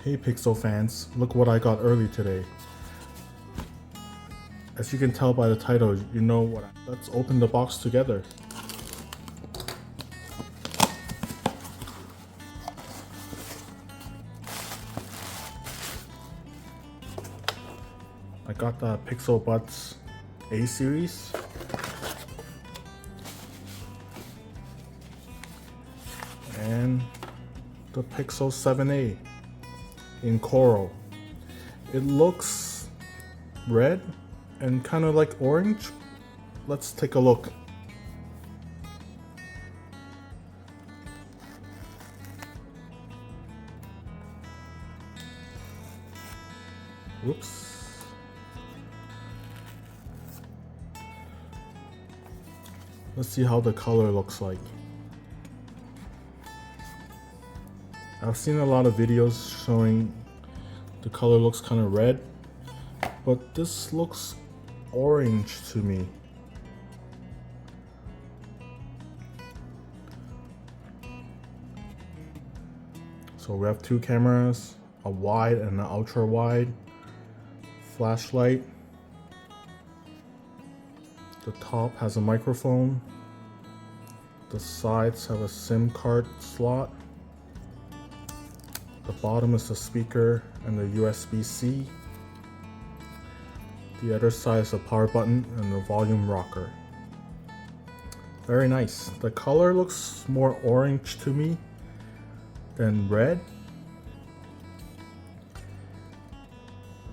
Hey Pixel fans, look what I got early today. As you can tell by the title, you know what. Let's open the box together. I got the Pixel Buds A series. And the Pixel 7a in coral. It looks red and kind of like orange. Let's take a look. Oops. Let's see how the color looks like. I've seen a lot of videos showing the color looks kind of red, but this looks orange to me. So we have two cameras, a wide and an ultra wide, flashlight. The top has a microphone. The sides have a SIM card slot. The bottom is the speaker and the USB-C. The other side is the power button and the volume rocker. Very nice. The color looks more orange to me than red.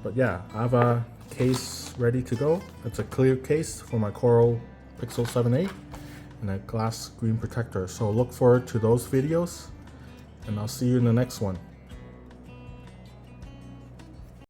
But yeah, I have a case ready to go. It's a clear case for my Coral Pixel 7a and a glass screen protector. So look forward to those videos and I'll see you in the next one.